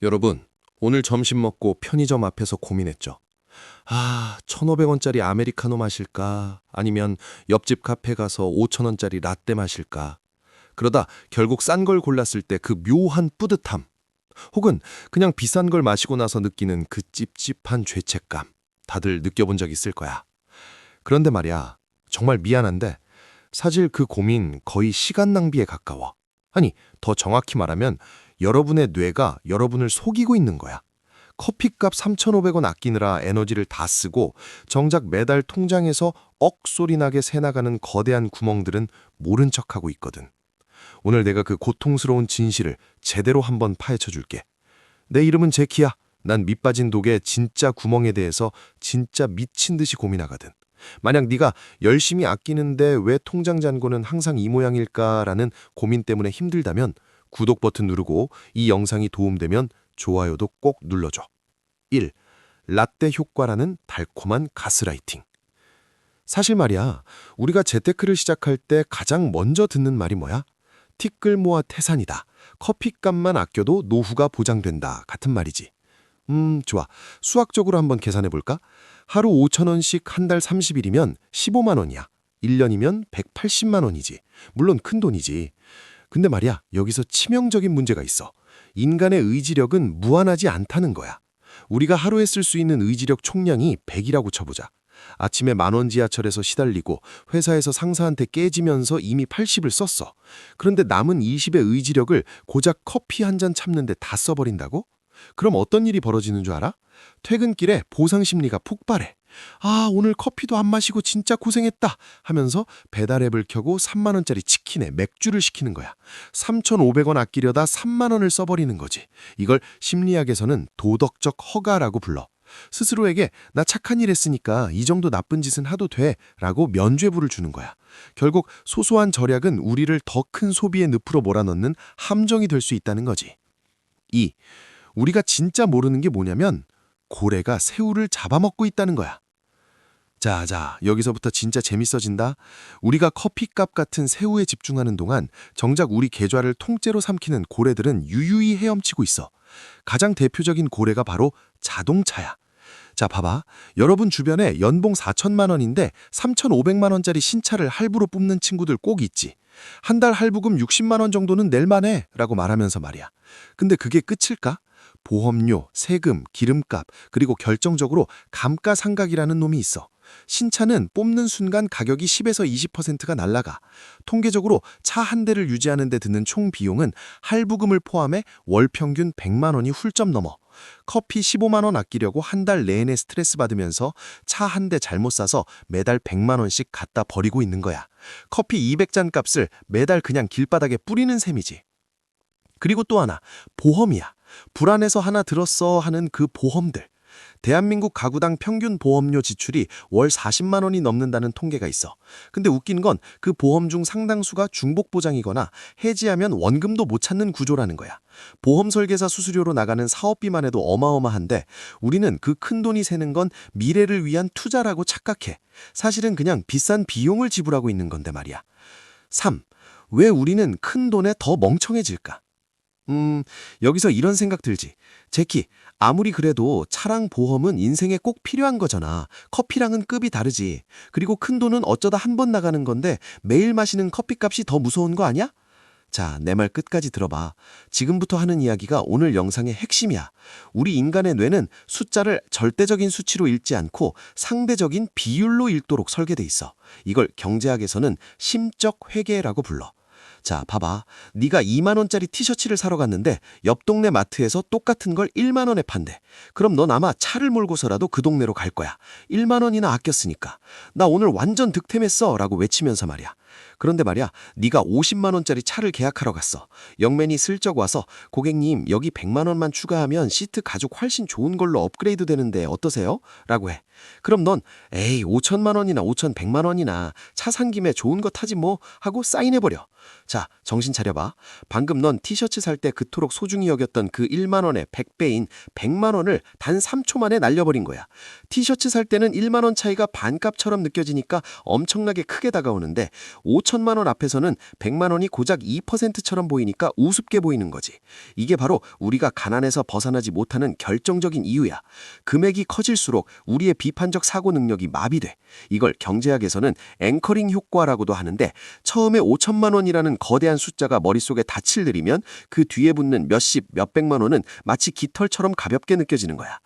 여러분, 오늘 점심 먹고 편의점 앞에서 고민했죠. 1,500원짜리 아메리카노 마실까? 아니면 옆집 카페 가서 5,000원짜리 라떼 마실까? 그러다 결국 싼 걸 골랐을 때 그 묘한 뿌듯함. 혹은 그냥 비싼 걸 마시고 나서 느끼는 그 찝찝한 죄책감. 다들 느껴본 적 있을 거야. 그런데 말이야, 정말 미안한데 사실 그 고민 거의 시간 낭비에 가까워. 아니, 더 정확히 말하면 여러분의 뇌가 여러분을 속이고 있는 거야. 커피값 3,500원 아끼느라 에너지를 다 쓰고 정작 매달 통장에서 억소리 나게 새나가는 거대한 구멍들은 모른 척하고 있거든. 오늘 내가 그 고통스러운 진실을 제대로 한번 파헤쳐 줄게. 내 이름은 제키야. 난 밑빠진 독의 진짜 구멍에 대해서 진짜 미친 듯이 고민하거든. 만약 네가 열심히 아끼는데 왜 통장 잔고는 항상 이 모양일까라는 고민 때문에 힘들다면 구독 버튼 누르고 이 영상이 도움되면 좋아요도 꼭 눌러줘. 1. 라떼 효과라는 달콤한 가스라이팅. 사실 말이야, 우리가 재테크를 시작할 때 가장 먼저 듣는 말이 뭐야? 티끌 모아 태산이다. 커피값만 아껴도 노후가 보장된다. 같은 말이지. 좋아. 수학적으로 한번 계산해 볼까? 하루 5,000원씩 한 달 30일이면 15만 원이야. 1년이면 180만 원이지. 물론 큰 돈이지. 근데 말이야, 여기서 치명적인 문제가 있어. 인간의 의지력은 무한하지 않다는 거야. 우리가 하루에 쓸 수 있는 의지력 총량이 100이라고 쳐보자. 아침에 10,000원 지하철에서 시달리고 회사에서 상사한테 깨지면서 이미 80을 썼어. 그런데 남은 20의 의지력을 고작 커피 한 잔 참는데 다 써버린다고? 그럼 어떤 일이 벌어지는 줄 알아? 퇴근길에 보상 심리가 폭발해. 오늘 커피도 안 마시고 진짜 고생했다 하면서 배달앱을 켜고 3만 원짜리 치킨에 맥주를 시키는 거야. 3,500원 아끼려다 3만 원을 써버리는 거지. 이걸 심리학에서는 도덕적 허가라고 불러. 스스로에게 나 착한 일 했으니까 이 정도 나쁜 짓은 하도 돼 라고 면죄부를 주는 거야. 결국 소소한 절약은 우리를 더 큰 소비의 늪으로 몰아넣는 함정이 될 수 있다는 거지. 2. 우리가 진짜 모르는 게 뭐냐면 고래가 새우를 잡아먹고 있다는 거야. 자, 여기서부터 진짜 재밌어진다. 우리가 커피값 같은 새우에 집중하는 동안 정작 우리 계좌를 통째로 삼키는 고래들은 유유히 헤엄치고 있어. 가장 대표적인 고래가 바로 자동차야. 자, 봐봐. 여러분 주변에 연봉 4천만 원인데 3,500만 원짜리 신차를 할부로 뽑는 친구들 꼭 있지. 한 달 할부금 60만 원 정도는 낼만해 라고 말하면서 말이야. 근데 그게 끝일까? 보험료, 세금, 기름값, 그리고 결정적으로 감가상각이라는 놈이 있어. 신차는 뽑는 순간 가격이 10에서 20%가 날라가. 통계적으로 차 한 대를 유지하는 데 드는 총 비용은 할부금을 포함해 월 평균 100만 원이 훌쩍 넘어. 커피 15만 원 아끼려고 한 달 내내 스트레스 받으면서 차 한 대 잘못 사서 매달 100만 원씩 갖다 버리고 있는 거야. 커피 200잔 값을 매달 그냥 길바닥에 뿌리는 셈이지. 그리고 또 하나, 보험이야. 불안해서 하나 들었어 하는 그 보험들. 대한민국 가구당 평균 보험료 지출이 월 40만 원이 넘는다는 통계가 있어. 근데 웃긴 건 그 보험 중 상당수가 중복 보장이거나 해지하면 원금도 못 찾는 구조라는 거야. 보험 설계사 수수료로 나가는 사업비만 해도 어마어마한데 우리는 그 큰 돈이 새는 건 미래를 위한 투자라고 착각해. 사실은 그냥 비싼 비용을 지불하고 있는 건데 말이야. 3. 왜 우리는 큰 돈에 더 멍청해질까? 여기서 이런 생각 들지. 제키, 아무리 그래도 차랑 보험은 인생에 꼭 필요한 거잖아. 커피랑은 급이 다르지. 그리고 큰 돈은 어쩌다 한 번 나가는 건데 매일 마시는 커피값이 더 무서운 거 아니야? 자, 내 말 끝까지 들어봐. 지금부터 하는 이야기가 오늘 영상의 핵심이야. 우리 인간의 뇌는 숫자를 절대적인 수치로 읽지 않고 상대적인 비율로 읽도록 설계돼 있어. 이걸 경제학에서는 심적 회계라고 불러. 자, 봐봐. 네가 2만 원짜리 티셔츠를 사러 갔는데 옆 동네 마트에서 똑같은 걸 1만 원에 판대. 그럼 넌 아마 차를 몰고서라도 그 동네로 갈 거야. 1만 원이나 아꼈으니까. 나 오늘 완전 득템했어 라고 외치면서 말이야. 그런데 말이야, 네가 50만 원짜리 차를 계약하러 갔어. 영맨이 슬쩍 와서 고객님 여기 100만 원만 추가하면 시트 가죽 훨씬 좋은 걸로 업그레이드 되는데 어떠세요? 라고 해. 그럼 넌 에이 5천만 원이나 5,100만 원이나 차 산 김에 좋은 거 타지 뭐 하고 사인해버려. 자, 정신 차려봐. 방금 넌 티셔츠 살 때 그토록 소중히 여겼던 그 1만 원의 100배인 100만 원을 단 3초 만에 날려버린 거야. 티셔츠 살 때는 1만 원 차이가 반값처럼 느껴지니까 엄청나게 크게 다가오는데 5천만 원 앞에서는 100만 원이 고작 2%처럼 보이니까 우습게 보이는 거지. 이게 바로 우리가 가난에서 벗어나지 못하는 결정적인 이유야. 금액이 커질수록 우리의 비판적 사고 능력이 마비돼. 이걸 경제학에서는 앵커링 효과라고도 하는데, 처음에 5천만 원이라는 거대한 숫자가 머릿속에 닻을 내리면 그 뒤에 붙는 몇십, 몇백만 원은 마치 깃털처럼 가볍게 느껴지는 거야.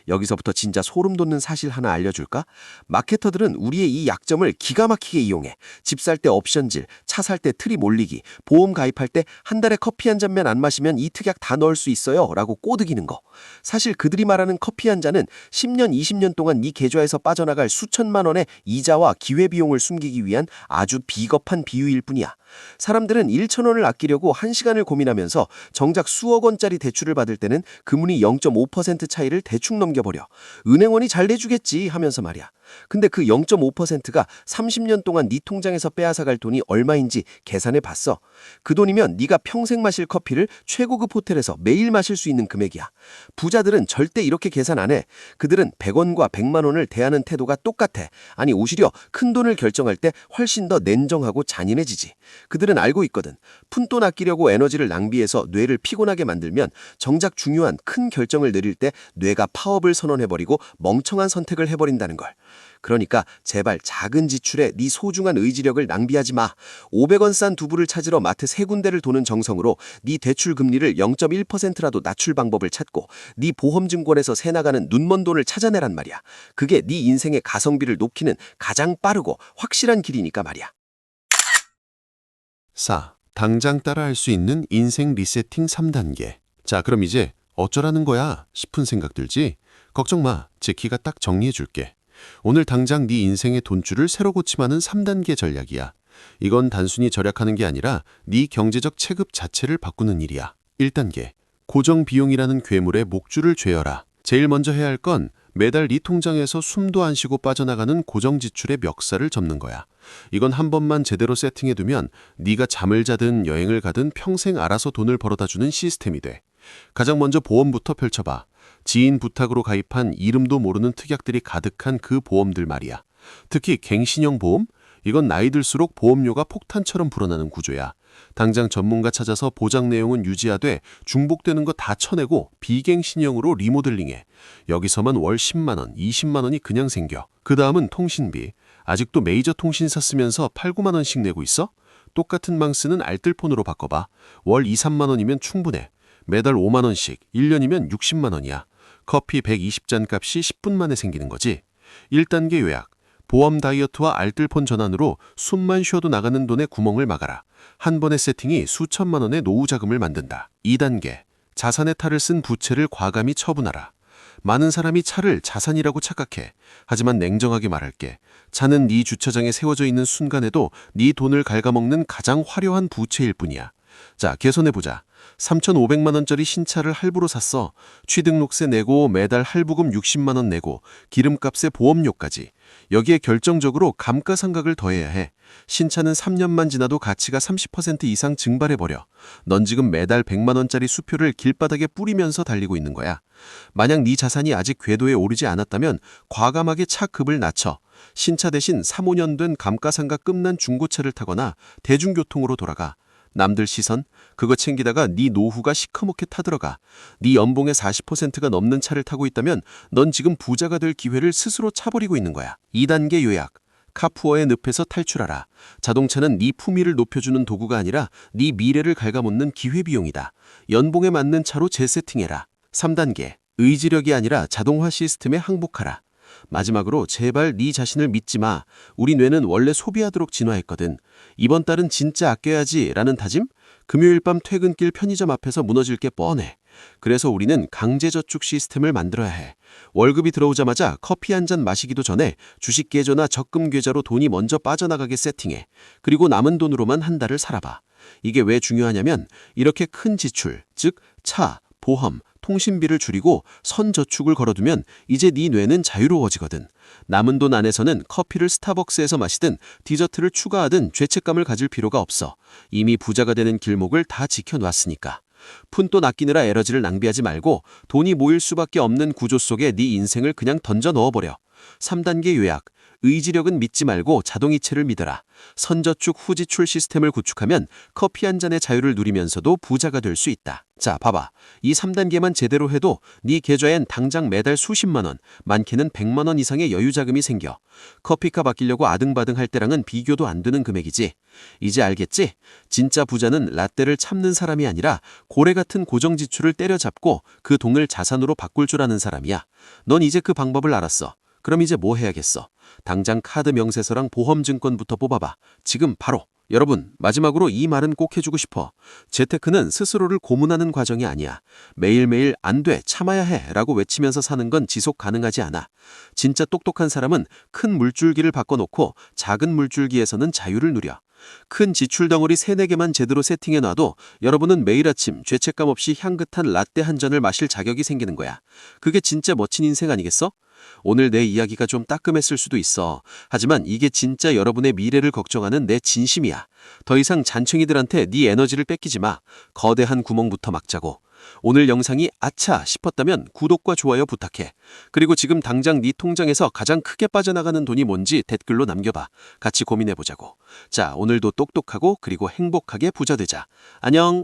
여기서부터 진짜 소름 돋는 사실 하나 알려줄까? 마케터들은 우리의 이 약점을 기가 막히게 이용해. 집 살 때 옵션질, 차 살 때 트립 올리기, 보험 가입할 때 한 달에 커피 한 잔만 안 마시면 이 특약 다 넣을 수 있어요 라고 꼬드기는 거. 사실 그들이 말하는 커피 한 잔은 10년, 20년 동안 네 계좌에서 빠져나갈 수천만 원의 이자와 기회비용을 숨기기 위한 아주 비겁한 비유일 뿐이야. 사람들은 1,000원을 아끼려고 1시간을 고민하면서 정작 수억 원짜리 대출을 받을 때는 금리 0.5% 차이를 대충 넘겨버려. 은행원이 잘 내주겠지 하면서 말이야. 근데 그 0.5%가 30년 동안 네 통장에서 빼앗아갈 돈이 얼마인지 계산해 봤어. 그 돈이면 네가 평생 마실 커피를 최고급 호텔에서 매일 마실 수 있는 금액이야. 부자들은 절대 이렇게 계산 안 해. 그들은 100원과 100만 원을 대하는 태도가 똑같아. 아니 오히려 큰 돈을 결정할 때 훨씬 더 냉정하고 잔인해지지. 그들은 알고 있거든. 푼돈 아끼려고 에너지를 낭비해서 뇌를 피곤하게 만들면 정작 중요한 큰 결정을 내릴 때 뇌가 파업을 선언해버리고 멍청한 선택을 해버린다는 걸. 그러니까 제발 작은 지출에 네 소중한 의지력을 낭비하지 마. 500원 싼 두부를 찾으러 마트 세 군데를 도는 정성으로 네 대출 금리를 0.1%라도 낮출 방법을 찾고 네 보험증권에서 새 나가는 눈먼 돈을 찾아내란 말이야. 그게 네 인생의 가성비를 높이는 가장 빠르고 확실한 길이니까 말이야. 4. 당장 따라할 수 있는 인생 리세팅 3단계. 자, 그럼 이제 어쩌라는 거야 싶은 생각 들지? 걱정 마. 제키가 딱 정리해 줄게. 오늘 당장 네 인생의 돈줄을 새로 고침하는 3단계 전략이야. 이건 단순히 절약하는 게 아니라 네 경제적 체급 자체를 바꾸는 일이야. 1단계. 고정 비용이라는 괴물의 목줄을 죄어라. 제일 먼저 해야 할 건 매달 네 통장에서 숨도 안 쉬고 빠져나가는 고정 지출의 멱살을 접는 거야. 이건 한 번만 제대로 세팅해두면 네가 잠을 자든 여행을 가든 평생 알아서 돈을 벌어다주는 시스템이 돼. 가장 먼저 보험부터 펼쳐봐. 지인 부탁으로 가입한 이름도 모르는 특약들이 가득한 그 보험들 말이야. 특히 갱신형 보험? 이건 나이 들수록 보험료가 폭탄처럼 불어나는 구조야. 당장 전문가 찾아서 보장 내용은 유지하되 중복되는 거 다 쳐내고 비갱신형으로 리모델링해. 여기서만 월 10만 원, 20만 원이 그냥 생겨. 그 다음은 통신비. 아직도 메이저 통신사 쓰면서 8, 9만 원씩 내고 있어? 똑같은 망 쓰는 알뜰폰으로 바꿔봐. 월 2, 3만 원이면 충분해. 매달 5만 원씩, 1년이면 60만 원이야. 커피 120잔 값이 10분 만에 생기는 거지. 1단계 요약. 보험 다이어트와 알뜰폰 전환으로 숨만 쉬어도 나가는 돈의 구멍을 막아라. 한 번의 세팅이 수천만 원의 노후 자금을 만든다. 2단계. 자산의 탈을 쓴 부채를 과감히 처분하라. 많은 사람이 차를 자산이라고 착각해. 하지만 냉정하게 말할게. 차는 네 주차장에 세워져 있는 순간에도 네 돈을 갉아먹는 가장 화려한 부채일 뿐이야. 자, 개선해보자. 3,500만 원짜리 신차를 할부로 샀어. 취등록세 내고 매달 할부금 60만 원 내고 기름값에 보험료까지. 여기에 결정적으로 감가상각을 더해야 해. 신차는 3년만 지나도 가치가 30% 이상 증발해버려. 넌 지금 매달 100만 원짜리 수표를 길바닥에 뿌리면서 달리고 있는 거야. 만약 네 자산이 아직 궤도에 오르지 않았다면 과감하게 차 급을 낮춰. 신차 대신 3, 5년 된 감가상각 끝난 중고차를 타거나 대중교통으로 돌아가. 남들 시선? 그거 챙기다가 네 노후가 시커멓게 타들어가. 네 연봉의 40%가 넘는 차를 타고 있다면 넌 지금 부자가 될 기회를 스스로 차버리고 있는 거야. 2단계 요약. 카푸어의 늪에서 탈출하라. 자동차는 네 품위를 높여주는 도구가 아니라 네 미래를 갉아먹는 기회비용이다. 연봉에 맞는 차로 재세팅해라. 3단계. 의지력이 아니라 자동화 시스템에 항복하라. 마지막으로 제발 네 자신을 믿지 마. 우리 뇌는 원래 소비하도록 진화했거든. 이번 달은 진짜 아껴야지 라는 다짐? 금요일 밤 퇴근길 편의점 앞에서 무너질 게 뻔해. 그래서 우리는 강제저축 시스템을 만들어야 해. 월급이 들어오자마자 커피 한 잔 마시기도 전에 주식 계좌나 적금 계좌로 돈이 먼저 빠져나가게 세팅해. 그리고 남은 돈으로만 한 달을 살아봐. 이게 왜 중요하냐면 이렇게 큰 지출, 즉 차, 보험, 통신비를 줄이고 선저축을 걸어두면 이제 네 뇌는 자유로워지거든. 남은 돈 안에서는 커피를 스타벅스에서 마시든 디저트를 추가하든 죄책감을 가질 필요가 없어. 이미 부자가 되는 길목을 다 지켜놨으니까. 푼돈 아끼느라 에너지를 낭비하지 말고 돈이 모일 수밖에 없는 구조 속에 네 인생을 그냥 던져 넣어버려. 3단계 요약. 의지력은 믿지 말고 자동이체를 믿어라. 선저축 후지출 시스템을 구축하면 커피 한 잔의 자유를 누리면서도 부자가 될 수 있다. 자, 봐봐. 이 3단계만 제대로 해도 네 계좌엔 당장 매달 수십만 원, 많게는 100만 원 이상의 여유 자금이 생겨. 커피값 아끼려고 아등바등 할 때랑은 비교도 안 되는 금액이지. 이제 알겠지? 진짜 부자는 라떼를 참는 사람이 아니라 고래 같은 고정 지출을 때려잡고 그 돈을 자산으로 바꿀 줄 아는 사람이야. 넌 이제 그 방법을 알았어. 그럼 이제 뭐 해야겠어? 당장 카드 명세서랑 보험증권부터 뽑아봐. 지금 바로. 여러분, 마지막으로 이 말은 꼭 해주고 싶어. 재테크는 스스로를 고문하는 과정이 아니야. 매일매일 안 돼, 참아야 해 라고 외치면서 사는 건 지속 가능하지 않아. 진짜 똑똑한 사람은 큰 물줄기를 바꿔놓고 작은 물줄기에서는 자유를 누려. 큰 지출 덩어리 3-4개만 제대로 세팅해놔도 여러분은 매일 아침 죄책감 없이 향긋한 라떼 한 잔을 마실 자격이 생기는 거야. 그게 진짜 멋진 인생 아니겠어? 오늘 내 이야기가 좀 따끔했을 수도 있어. 하지만 이게 진짜 여러분의 미래를 걱정하는 내 진심이야. 더 이상 잔챙이들한테 네 에너지를 뺏기지 마. 거대한 구멍부터 막자고. 오늘 영상이 아차 싶었다면 구독과 좋아요 부탁해. 그리고 지금 당장 네 통장에서 가장 크게 빠져나가는 돈이 뭔지 댓글로 남겨봐. 같이 고민해보자고. 자, 오늘도 똑똑하고 그리고 행복하게 부자 되자. 안녕.